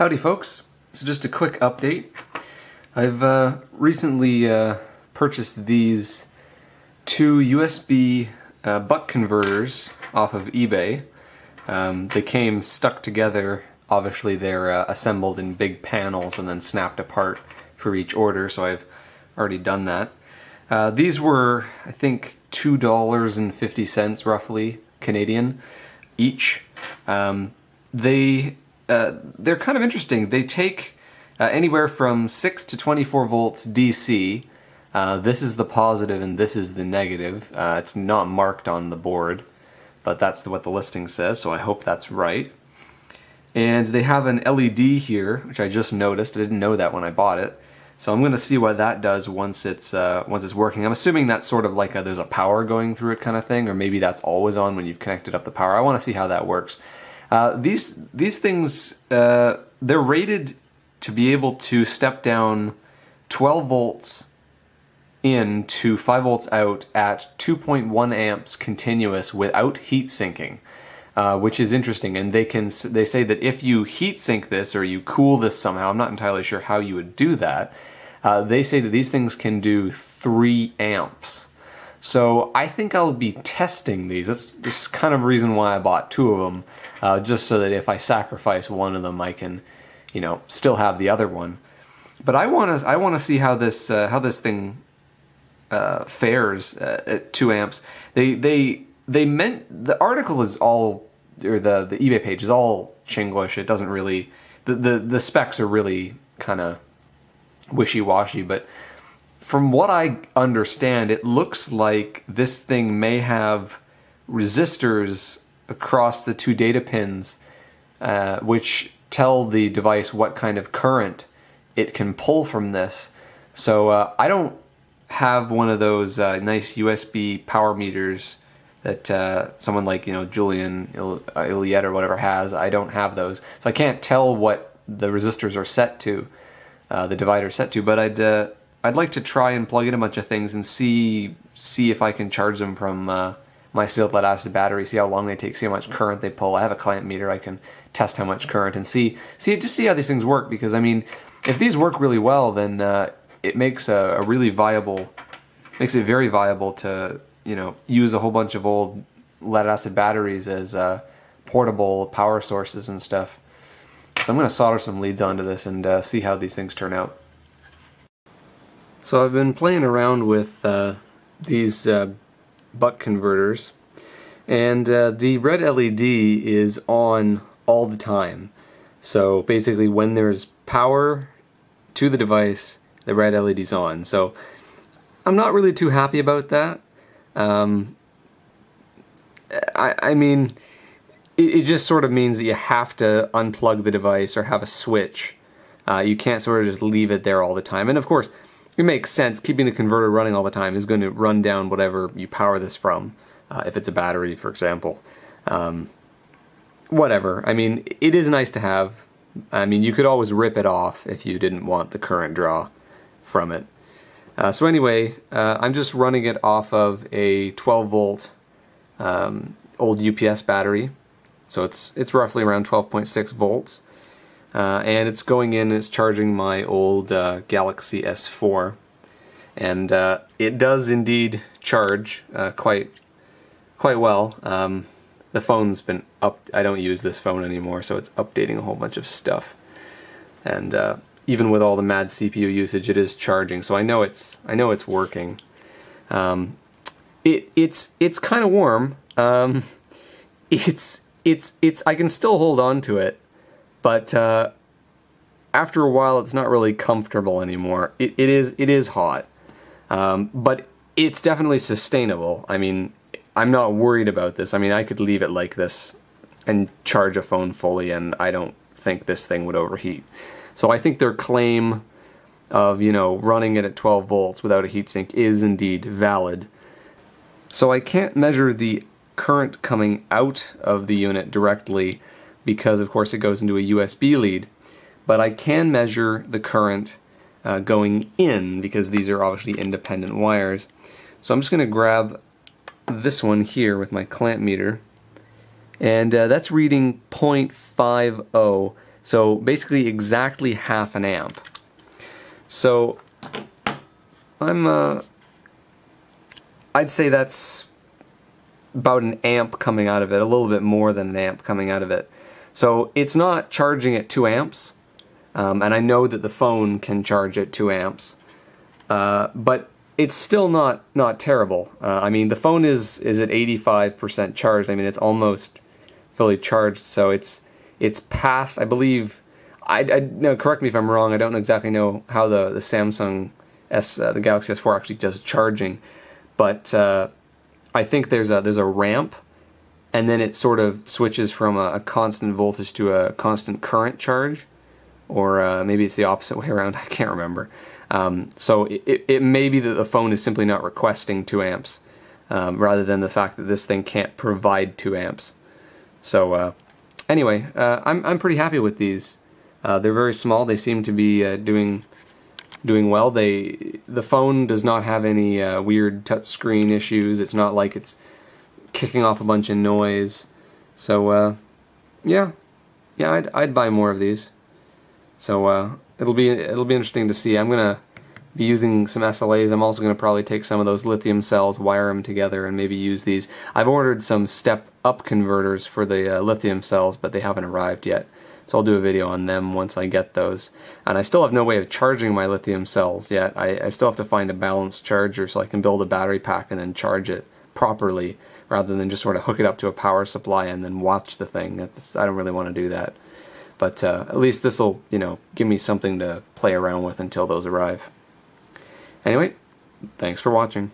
Howdy folks, so just a quick update. I've recently purchased these two USB buck converters off of eBay. They came stuck together. Obviously they're assembled in big panels and then snapped apart for each order, so I've already done that. These were, I think, $2.50 roughly Canadian each. They're kind of interesting. They take anywhere from 6 to 24 volts DC. This is the positive and this is the negative. It's not marked on the board, but that's what the listing says, so I hope that's right. And they have an LED here, which I just noticed. I didn't know that when I bought it. So I'm going to see what that does once it's working. I'm assuming that's sort of like there's a power going through it kind of thing, or maybe that's always on when you've connected up the power. I want to see how that works. These things, they're rated to be able to step down 12 volts in to 5 volts out at 2.1 amps continuous without heat sinking, which is interesting. And they say that if you heat sink this or you cool this somehow, I'm not entirely sure how you would do that. They say that these things can do 3 amps. So I think I'll be testing these. That's kind of the reason why I bought two of them, just so that if I sacrifice one of them, I can, still have the other one. But I want to see how this thing fares at 2 amps. The article is all, or the eBay page is all Chinglish. It doesn't really, the specs are really kind of wishy-washy, but from what I understand, it looks like this thing may have resistors across the 2 data pins, which tell the device what kind of current it can pull from this. So I don't have one of those nice USB power meters that someone like Julian Iliette or whatever has. I don't have those, so I can't tell what the resistors are set to, the divider set to. But I'd like to try and plug in a bunch of things and see if I can charge them from my sealed lead acid battery, see how long they take, see how much current they pull. I have a clamp meter. I can test how much current and just see how these things work, because I mean, if these work really well, then it makes makes it very viable to use a whole bunch of old lead acid batteries as portable power sources and stuff. So I'm going to solder some leads onto this and see how these things turn out. So I've been playing around with these buck converters, and the red LED is on all the time. So basically when there's power to the device, the red LED's on. So I'm not really too happy about that. I mean, it just sort of means that you have to unplug the device or have a switch. You can't sort of just leave it there all the time. And of course, it makes sense. Keeping the converter running all the time is going to run down whatever you power this from, if it's a battery, for example. Whatever. I mean, it is nice to have. I mean, you could always rip it off if you didn't want the current draw from it. So anyway, I'm just running it off of a 12 volt old UPS battery. So it's roughly around 12.6 volts. And it's going in, it's charging my old Galaxy S4, and it does indeed charge quite well. The phone's been up. I don't use this phone anymore, so it's updating a whole bunch of stuff. And even with all the mad CPU usage, it is charging. So I know it's working. It's kind of warm. I can still hold on to it. But after a while, it's not really comfortable anymore. It is hot, but it's definitely sustainable. I mean, I'm not worried about this. I mean, I could leave it like this and charge a phone fully, and I don't think this thing would overheat. So I think their claim of running it at 12 volts without a heatsink is indeed valid. So I can't measure the current coming out of the unit directly, because of course it goes into a USB lead, but I can measure the current going in, because these are obviously independent wires. So I'm just going to grab this one here with my clamp meter, and that's reading 0.50. So basically exactly half an amp. So I'd say that's about an amp coming out of it, a little bit more than an amp coming out of it. So it's not charging at 2 amps, and I know that the phone can charge at 2 amps, but it's still not terrible. I mean, the phone is at 85% charged. I mean, it's almost fully charged, so it's past, I believe, no, correct me if I'm wrong, I don't exactly know how the Samsung the Galaxy S4 actually does charging, but I think there's a ramp, and then it sort of switches from a constant voltage to a constant current charge, or maybe it's the opposite way around, I can't remember. So it may be that the phone is simply not requesting 2 amps, rather than the fact that this thing can't provide 2 amps. So anyway, I'm pretty happy with these. They're very small, they seem to be doing well. The phone does not have any weird touchscreen issues. It's not like it's kicking off a bunch of noise. So yeah, I'd buy more of these. So it'll be interesting to see. I'm gonna be using some SLAs. I'm also gonna probably take some of those lithium cells, wire them together, and maybe use these. I've ordered some step-up converters for the lithium cells, but they haven't arrived yet. So I'll do a video on them once I get those. And I still have no way of charging my lithium cells yet. I still have to find a balanced charger so I can build a battery pack and then charge it properly, rather than just sort of hook it up to a power supply and then watch the thing. I don't really want to do that. But at least this will, give me something to play around with until those arrive. Anyway, thanks for watching.